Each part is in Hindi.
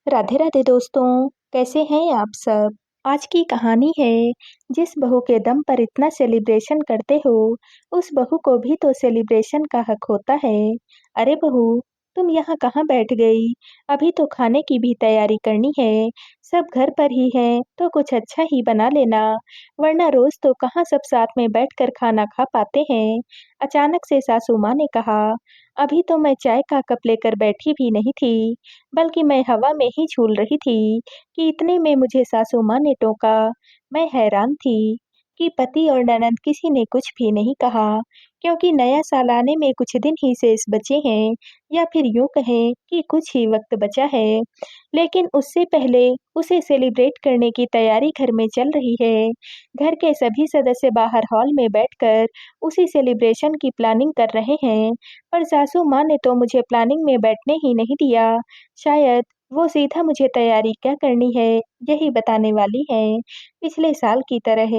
राधे राधे दोस्तों, कैसे हैं आप सब? आज की कहानी है, जिस बहू के दम पर इतना सेलिब्रेशन करते हो, उस बहू को भी तो सेलिब्रेशन का हक होता है। अरे बहू, तुम यहाँ कहाँ बैठ गई? अभी तो खाने की भी तैयारी करनी है। सब घर पर ही हैं, तो कुछ अच्छा ही बना लेना, वरना रोज तो कहाँ सब साथ में बैठकर खाना खा पाते हैं। अचानक से सासू माँ ने कहा, अभी तो मैं चाय का कप लेकर बैठी भी नहीं थी, बल्कि मैं हवा में ही झूल रही थी कि इतने में मुझे सासू माँ ने टोका। मैं हैरान थी कि पति और ननद किसी ने कुछ भी नहीं कहा, क्योंकि नया साल आने में कुछ दिन ही शेष बचे हैं, या फिर यूं कहें कि कुछ ही वक्त बचा है। लेकिन उससे पहले उसे सेलिब्रेट करने की तैयारी घर में चल रही है। घर के सभी सदस्य बाहर हॉल में बैठकर उसी सेलिब्रेशन की प्लानिंग कर रहे हैं, पर सासू माँ ने तो मुझे प्लानिंग में बैठने ही नहीं दिया। शायद वो सीधा मुझे तैयारी क्या करनी है, यही बताने वाली हैं। पिछले साल की तरह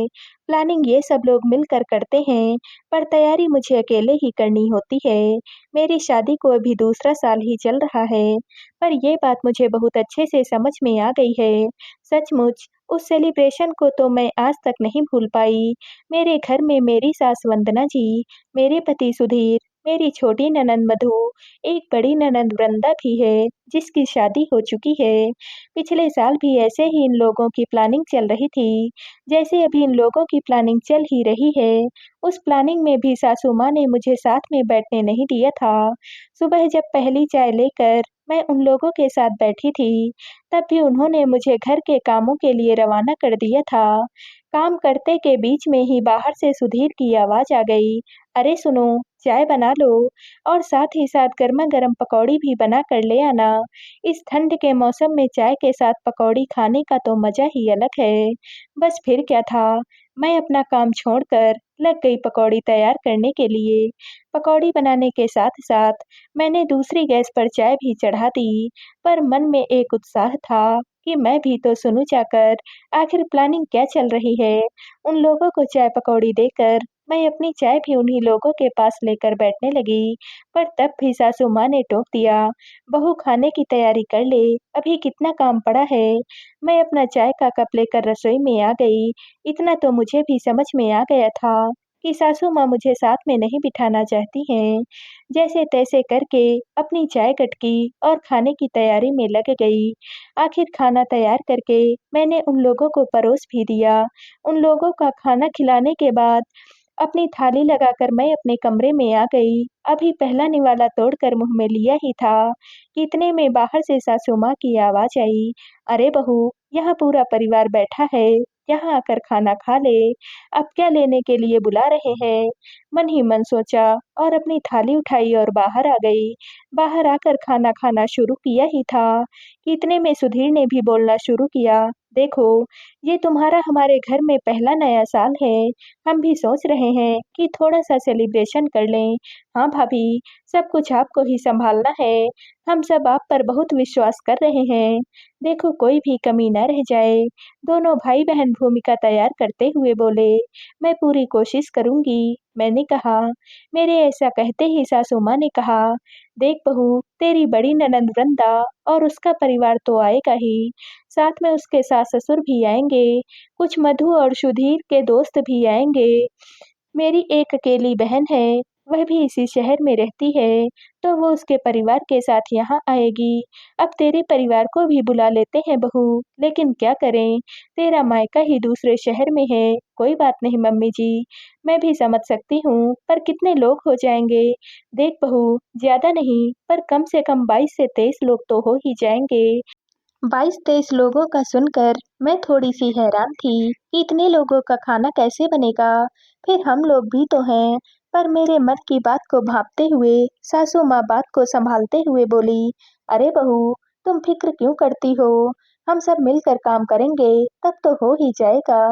प्लानिंग ये सब लोग मिलकर करते हैं, पर तैयारी मुझे अकेले ही करनी होती है। मेरी शादी को अभी दूसरा साल ही चल रहा है, पर ये बात मुझे बहुत अच्छे से समझ में आ गई है। सचमुच उस सेलिब्रेशन को तो मैं आज तक नहीं भूल पाई। मेरे घर में मेरी सास वंदना जी, मेरे पति सुधीर, मेरी छोटी ननंद मधु, एक बड़ी ननंद वृंदा भी है, जिसकी शादी हो चुकी है। पिछले साल भी ऐसे ही इन लोगों की प्लानिंग चल रही थी, जैसे अभी इन लोगों की प्लानिंग चल ही रही है। उस प्लानिंग में भी सासू माँ ने मुझे साथ में बैठने नहीं दिया था। सुबह जब पहली चाय लेकर मैं उन लोगों के साथ बैठी थी, तब भी उन्होंने मुझे घर के कामों के लिए रवाना कर दिया था। काम करते के बीच में ही बाहर से सुधीर की आवाज़ आ गई, अरे सुनो, चाय बना लो, और साथ ही साथ गरमा-गरम पकौड़ी भी बना कर ले आना। इस ठंड के मौसम में चाय के साथ पकौड़ी खाने का तो मज़ा ही अलग है। बस फिर क्या था, मैं अपना काम छोड़कर लग गई पकौड़ी तैयार करने के लिए। पकौड़ी बनाने के साथ-साथ मैंने दूसरी गैस पर चाय भी चढ़ा दी, पर मन में एक उत्साह था कि मैं भी तो सुनूँ जाकर, आखिर प्लानिंग क्या चल रही है। उन लोगों को चाय पकौड़ी देकर मैं अपनी चाय भी उन्हीं लोगों के पास लेकर बैठने लगी, पर तब भी सासू माँ ने टोक दिया, बहू खाने की तैयारी कर ले, अभी कितना काम पड़ा है। मैं अपना चाय का कप लेकर रसोई में आ गई। इतना तो मुझे भी समझ में आ गया था कि सासू माँ मुझे साथ में नहीं बिठाना चाहती हैं। जैसे तैसे करके अपनी चाय गटकी और खाने की तैयारी में लग गई। आखिर खाना तैयार करके मैंने उन लोगों को परोस भी दिया। उन लोगों का खाना खिलाने के बाद अपनी थाली लगाकर मैं अपने कमरे में आ गई। अभी पहला निवाला तोड़कर मुँह में लिया ही था कि इतने में बाहर से सासू माँ की आवाज़ आई, "अरे बहू, यहाँ पूरा परिवार बैठा है, यहाँ आकर खाना खा ले। अब क्या लेने के लिए बुला रहे हैं?" मन ही मन सोचा और अपनी थाली उठाई और बाहर आ गई। बाहर आकर खाना खाना शुरू किया ही था कि इतने में सुधीर ने भी बोलना शुरू किया, "देखो, ये तुम्हारा हमारे घर में पहला नया साल है। हम भी सोच रहे हैं कि थोड़ा-सा सेलिब्रेशन कर लें। हाँ भाभी, सब कुछ आपको ही सँभालना है। हम सब आप पर बहुत विश्वास कर रहे हैं। देखो कोई भी कमी न रह जाए।" दोनों भाई-बहन भूमिका तैयार करते हुए बोले, "मैं पूरी कोशिश करूँगी।" मैंने कहा। मेरे ऐसा कहते ही सासू माँ ने कहा, "देख बहू, तेरी बड़ी ननंद वृंदा और उसका परिवार तो आएगा ही, साथ में उसके सास-ससुर भी आएँगे, कुछ मधु और सुधीर के दोस्त भी आएँगे। मेरी एक अकेली बहन है, वह भी इसी शहर में रहती है, तो वो उसके परिवार के साथ यहाँ आएगी। अब तेरे परिवार को भी बुला लेते हैं बहू, लेकिन क्या करें, तेरा मायका ही दूसरे शहर में है। कोई बात नहीं मम्मी जी, मैं भी समझ सकती हूँ, पर कितने लोग हो जाएँगे? देख बहू, ज़्यादा नहीं, पर कम से कम 22 से 23 लोग तो हो ही जाएँगे।" 22-23 लोगों का सुनकर मैं थोड़ी-सी हैरान थी कि इतने लोगों का खाना कैसे बनेगा? फिर हम लोग भी तो हैं। पर मेरे मन की बात को भाँपते हुए सासू माँ बात को सँभालते हुए बोली, "अरे बहू, तुम फ़िक्र क्यों करती हो? हम सब मिलकर काम करेंगे, तब तो हो ही जाएगा।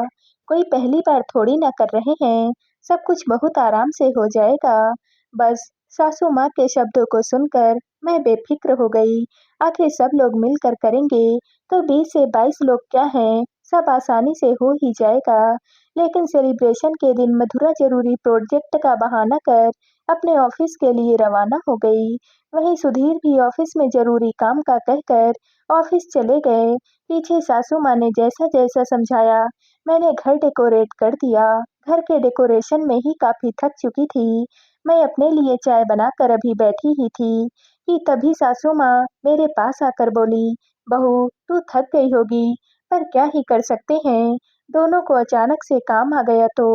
कोई पहली बार थोड़ी ना कर रहे हैं, सब कुछ बहुत आराम से हो जाएगा।" बस सासू माँ के शब्दों को सुनकर मैं बेफ़िक्र हो गई। आखिर सब लोग मिलकर करेंगे तो 20 से 22 लोग क्या हैं, सब आसानी से हो ही जाएगा। लेकिन सेलिब्रेशन के दिन मधुरा ज़रूरी प्रोजेक्ट का बहाना कर अपने ऑफिस के लिए रवाना हो गई। वहीं सुधीर भी ऑफिस में ज़रूरी काम का कहकर ऑफिस चले गए। पीछे सासू माँ ने जैसा जैसा समझाया, मैंने घर डेकोरेट कर दिया। घर के डेकोरेशन में ही काफी थक चुकी थी। मैं अपने लिए चाय बनाकर अभी बैठी ही थी कि तभी सासू माँ मेरे पास आकर बोली, बहू तू थक गई होगी, पर क्या ही कर सकते हैं। दोनों को अचानक से काम आ गया तो,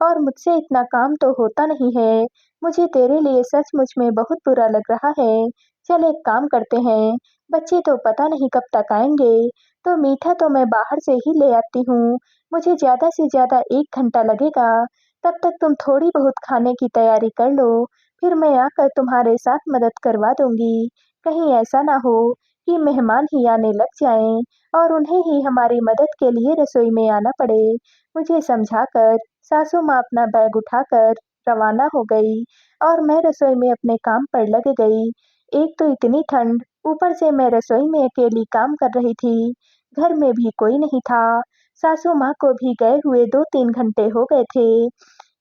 और मुझसे इतना काम तो होता नहीं है। मुझे तेरे लिए सचमुच में बहुत बुरा लग रहा है। चल एक काम करते हैं, बच्चे तो पता नहीं कब तक आएंगे, तो मीठा तो मैं बाहर से ही ले आती हूँ। मुझे ज़्यादा से ज़्यादा 1 घंटा लगेगा। तब तक तुम थोड़ी बहुत खाने की तैयारी कर लो, फिर मैं आकर तुम्हारे साथ मदद करवा दूंगी। कहीं ऐसा ना हो कि मेहमान ही आने लग जाएं और उन्हें ही हमारी मदद के लिए रसोई में आना पड़े। मुझे समझाकर सासू माँ अपना बैग उठाकर रवाना हो गई और मैं रसोई में अपने काम पर लग गई। एक तो इतनी ठंड, ऊपर से मैं रसोई में अकेली काम कर रही थी। घर में भी कोई नहीं था। सासू माँ को भी गए हुए 2-3 घंटे हो गए थे।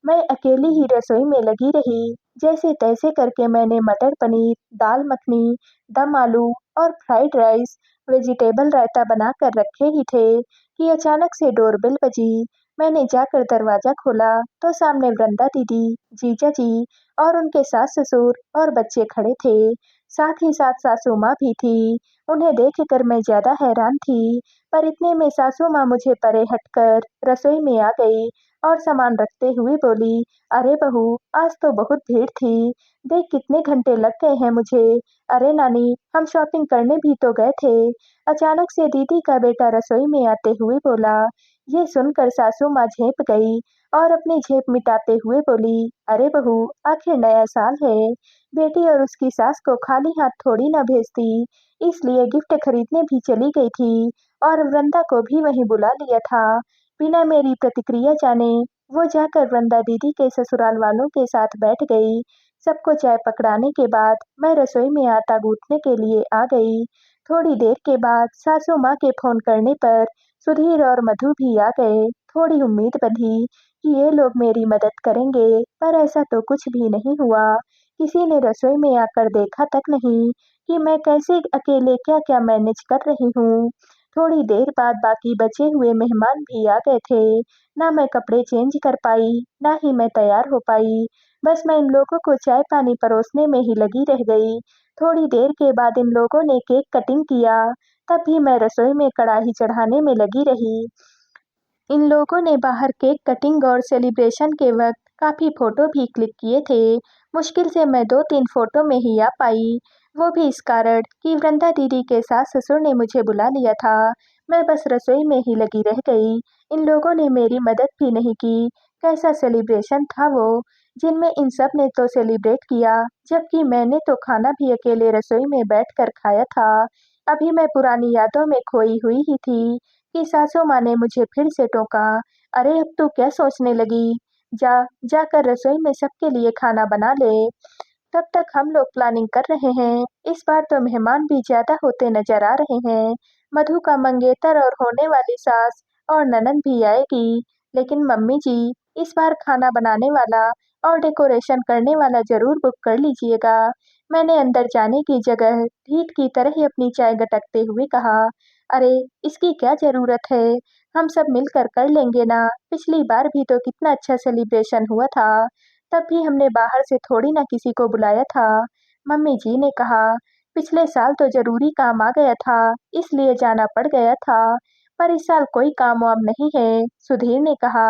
मैं अकेली ही रसोई में लगी रही। जैसे-तैसे करके मैंने मटर पनीर, दाल मखनी, दम आलू और फ्राइड राइस, वेजिटेबल रायता बनाकर रखे ही थे कि अचानक से डोरबेल बजी। मैंने जाकर दरवाजा खोला तो सामने वृंदा दीदी, जीजा जी और उनके सास-ससुर और बच्चे खड़े थे। साथ ही साथ सासू माँ भी थी। उन्हें देखकर मैं ज़्यादा हैरान थी, पर इतने में सासू माँ मुझे परे हटकर रसोई में आ गई और सामान रखते हुए बोली, अरे बहू, आज तो बहुत भीड़ थी। देख कितने घंटे लग गए हैं मुझे। अरे नानी, हम शॉपिंग करने भी तो गए थे। अचानक से दीदी का बेटा रसोई में आते हुए बोला। ये सुनकर सासू माँ झेप गई और अपनी झेप मिटाते हुए बोली, अरे बहू, आखिर नया साल है। बेटी और उसकी सास को खाली हाथ थोड़ी ना भेजती, इसलिए गिफ्ट खरीदने भी चली गई थी और वृंदा को भी वहीं बुला लिया था। बिना मेरी प्रतिक्रिया जाने वो जाकर वृंदा दीदी के ससुराल वालों के साथ बैठ गई। सबको चाय पकड़ाने के बाद मैं रसोई में आटा गूंथने के लिए आ गई। थोड़ी देर के बाद सासू माँ के फोन करने पर सुधीर और मधु भी आ गए। थोड़ी उम्मीद बंधी कि ये लोग मेरी मदद करेंगे, पर ऐसा तो कुछ भी नहीं हुआ। किसी ने रसोई में आकर देखा तक नहीं कि मैं कैसे अकेले क्या-क्या मैनेज कर रही हूँ। थोड़ी देर बाद बाकी बचे हुए मेहमान भी आ गए थे। ना मैं कपड़े चेंज कर पाई, ना ही मैं तैयार हो पाई। बस मैं इन लोगों को चाय-पानी परोसने में ही लगी रह गई। थोड़ी देर के बाद इन लोगों ने केक कटिंग किया, तब भी मैं रसोई में कढ़ाई चढ़ाने में लगी रही। इन लोगों ने बाहर केक कटिंग और सेलिब्रेशन के वक्त काफी फोटो भी क्लिक किए थे। मुश्किल से मैं 2-3 फोटो में ही आ पाई, वो भी इस कारण कि वृंदा दीदी के सास ससुर ने मुझे बुला लिया था। मैं बस रसोई में ही लगी रह गई। इन लोगों ने मेरी मदद भी नहीं की। कैसा सेलिब्रेशन था वो, जिनमें इन सब ने तो सेलिब्रेट किया, जबकि मैंने तो खाना भी अकेले रसोई में बैठकर खाया था। अभी मैं पुरानी यादों में खोई हुई ही थी कि सासू माँ ने मुझे फिर से टोका, अरे अब तू क्या सोचने लगी? जाकर रसोई में सबके लिए खाना बना ले। तब तक हम लोग प्लानिंग कर रहे हैं। इस बार तो मेहमान भी ज़्यादा होते नजर आ रहे हैं। मधु का मंगेतर और होने वाली सास और ननद भी आएगी। लेकिन मम्मी जी, इस बार खाना बनाने वाला और डेकोरेशन करने वाला ज़रूर बुक कर लीजिएगा। मैंने अंदर जाने की जगह ढीठ की तरह ही अपनी चाय गटकते हुए कहा, अरे इसकी क्या ज़रूरत है? हम सब मिलकर कर लेंगे ना। पिछली बार भी तो कितना अच्छा सेलिब्रेशन हुआ था। तब भी हमने बाहर से थोड़ी ना किसी को बुलाया था। मम्मी जी ने कहा, पिछले साल तो ज़रूरी काम आ गया था, इसलिए जाना पड़ गया था। पर इस साल कोई काम वाम नहीं है। सुधीर ने कहा,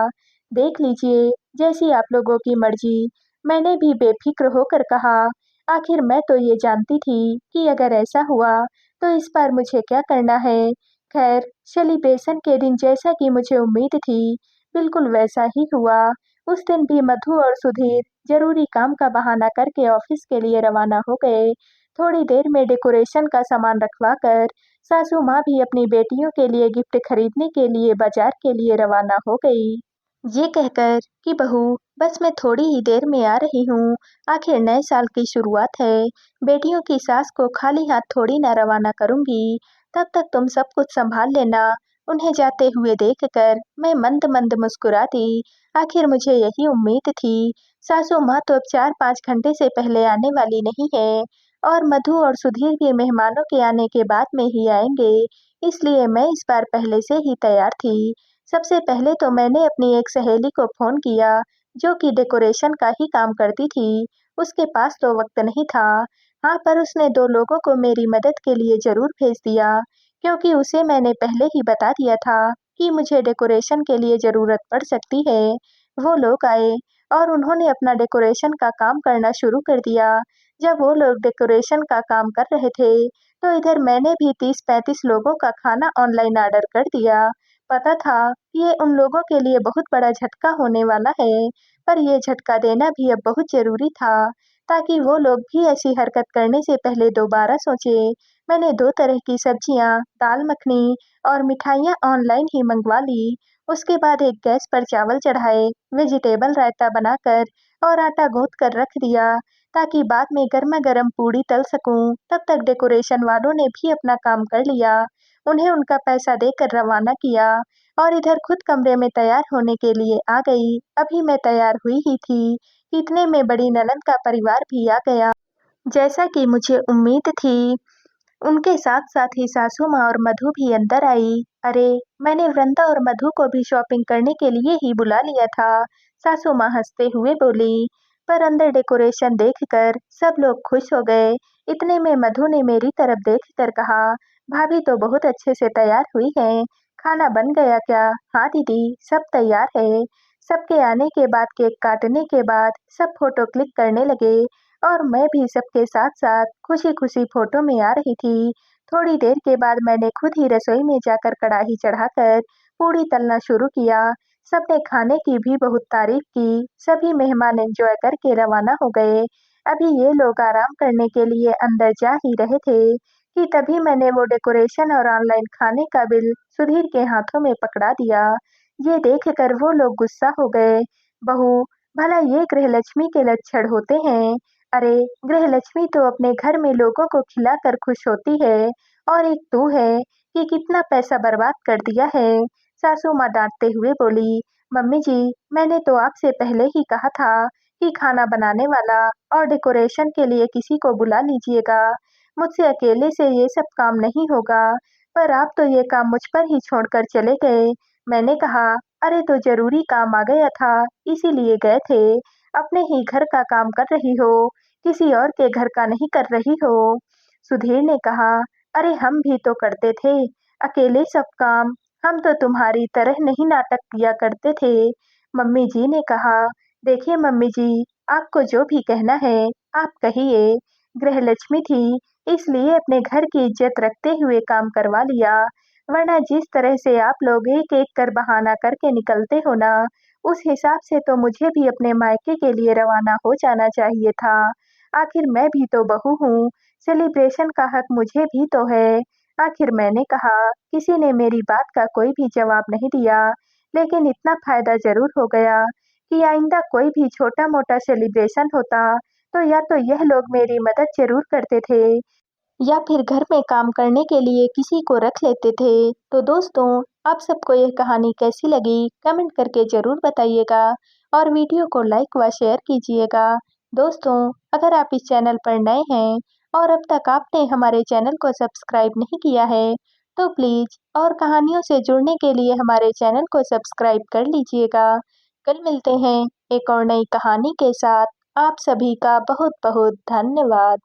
देख लीजिए, जैसी आप लोगों की मर्जी। मैंने भी बेफिक्र होकर कहा, आखिर मैं तो ये जानती थी कि अगर ऐसा हुआ तो इस बार मुझे क्या करना है। खैर, सेलिब्रेशन के दिन जैसा कि मुझे उम्मीद थी, बिल्कुल वैसा ही हुआ। उस दिन भी मधु और सुधीर जरूरी काम का बहाना करके ऑफिस के लिए रवाना हो गए। थोड़ी देर में डेकोरेशन का सामान रखवा कर सासू माँ भी अपनी बेटियों के लिए गिफ्ट खरीदने के लिए बाजार के लिए रवाना हो गई। ये कहकर कि बहू, बस मैं थोड़ी ही देर में आ रही हूँ। आखिर नए साल की शुरुआत है। बेटियों की सास को खाली हाथ थोड़ी ना रवाना करूंगी। तब तक तुम सब कुछ संभाल लेना। उन्हें जाते हुए देखकर मैं मंद मंद मुस्कुरा दी। आखिर मुझे यही उम्मीद थी। सासू माँ तो अब 4-5 घंटे से पहले आने वाली नहीं है और मधु और सुधीर भी मेहमानों के आने के बाद में ही आएंगे, इसलिए मैं इस बार पहले से ही तैयार थी। सबसे पहले तो मैंने अपनी एक सहेली को फ़ोन किया, जो कि डेकोरेशन का ही काम करती थी। उसके पास तो वक़्त नहीं था। हाँ, पर उसने 2 लोगों को मेरी मदद के लिए ज़रूर भेज दिया, क्योंकि उसे मैंने पहले ही बता दिया था कि मुझे डेकोरेशन के लिए ज़रूरत पड़ सकती है। वो लोग आए और उन्होंने अपना डेकोरेशन का काम करना शुरू कर दिया। जब वो लोग डेकोरेशन का काम कर रहे थे, तो इधर मैंने भी 30-35 लोगों का खाना ऑनलाइन ऑर्डर कर दिया। पता था कि ये उन लोगों के लिए बहुत बड़ा झटका होने वाला है, पर ये झटका देना भी अब बहुत ज़रूरी था, ताकि वो लोग भी ऐसी हरकत करने से पहले दोबारा सोचें। मैंने 2 तरह की सब्जियाँ, दाल मखनी और मिठाइयाँ ऑनलाइन ही मंगवा ली। उसके बाद एक गैस पर चावल चढ़ाए, वेजिटेबल रायता बनाकर और आटा गूँथ कर रख दिया, ताकि बाद में गरमा-गरम पूड़ी तल सकूँ। तब तक डेकोरेशन वालों ने भी अपना काम कर लिया। उन्हें उनका पैसा देकर रवाना किया और इधर खुद कमरे में तैयार होने के लिए आ गई। अभी मैं तैयार हुई ही थी कि इतने में बड़ी ननंद का परिवार भी आ गया। जैसा कि मुझे उम्मीद थी, उनके साथ-साथ ही सासू माँ और मधु भी अंदर आई। अरे! मैंने वृंदा और मधु को भी शॉपिंग करने के लिए ही बुला लिया था, सासू माँ हँसते हुए बोली। पर अंदर डेकोरेशन देखकर सब लोग खुश हो गए। इतने में मधु ने मेरी तरफ देखकर कहा, भाभी तो बहुत अच्छे से तैयार हुई हैं। खाना बन गया क्या? हाँ दीदी, सब तैयार है। सबके आने के बाद केक काटने के बाद सब फोटो क्लिक करने लगे और मैं भी सबके साथ-साथ खुशी-खुशी फ़ोटो में आ रही थी। थोड़ी देर के बाद मैंने खुद ही रसोई में जाकर कढ़ाई चढ़ाकर पूड़ी तलना शुरू किया। सबने खाने की भी बहुत तारीफ़ की। सभी मेहमान एन्जॉय करके रवाना हो गए। अभी ये लोग आराम करने के लिए अंदर जा ही रहे थे कि तभी मैंने वो डेकोरेशन और ऑनलाइन खाने का बिल सुधीर के हाथों में पकड़ा दिया। ये देखकर वो लोग गुस्सा हो गए। बहू, भला ये गृहलक्ष्मी के लक्षण होते हैं? अरे! गृहलक्ष्मी तो अपने घर में लोगों को खिलाकर खुश होती है और एक तू है कि कितना पैसा बर्बाद कर दिया है। सासू माँ डाँटते हुए बोली, मम्मी जी, मैंने तो आपसे पहले ही कहा था कि खाना बनाने वाला और डेकोरेशन के लिए किसी को बुला लीजिएगा। मुझसे अकेले से ये सब काम नहीं होगा, पर आप तो ये काम मुझ पर ही छोड़कर चले गए। मैंने कहा, अरे तो ज़रूरी काम आ गया था, इसीलिए गए थे। अपने ही घर का काम कर रही हो, किसी और के घर का नहीं कर रही हो। सुधीर ने कहा, अरे हम भी तो करते थे, अकेले सब काम। हम तो तुम्हारी तरह नहीं नाटक किया करते थे। मम्मी जी ने कहा, देखिए मम्मी जी, आपको जो भी कहना है, आप कहिए। गृहलक्ष्मी थी, इसलिए अपने घर की इज्जत रखते हुए काम करवा लिया, वरना जिस तरह से आप लोग एक-एक कर बहाना करके निकलते हो ना, उस हिसाब से तो मुझे भी अपने मायके के लिए रवाना हो जाना चाहिए था। आखिर मैं भी तो बहू हूँ, सेलिब्रेशन का हक मुझे भी तो है। आखिर मैंने कहा, किसी ने मेरी बात का कोई भी जवाब नहीं दिया, लेकिन इतना फ़ायदा ज़रूर हो गया कि आइंदा कोई भी छोटा-मोटा सेलिब्रेशन होता, तो या तो यह लोग मेरी मदद ज़रूर करते थे या फिर घर में काम करने के लिए किसी को रख लेते थे। तो दोस्तों, आप सबको यह कहानी कैसी लगी? कमेंट करके ज़रूर बताइएगा और वीडियो को लाइक व शेयर कीजिएगा। दोस्तों, अगर आप इस चैनल पर नए हैं और अब तक आपने हमारे चैनल को सब्सक्राइब नहीं किया है, तो प्लीज़ और कहानियों से जुड़ने के लिए हमारे चैनल को सब्सक्राइब कर लीजिएगा। कल मिलते हैं एक और नई कहानी के साथ। आप सभी का बहुत-बहुत धन्यवाद।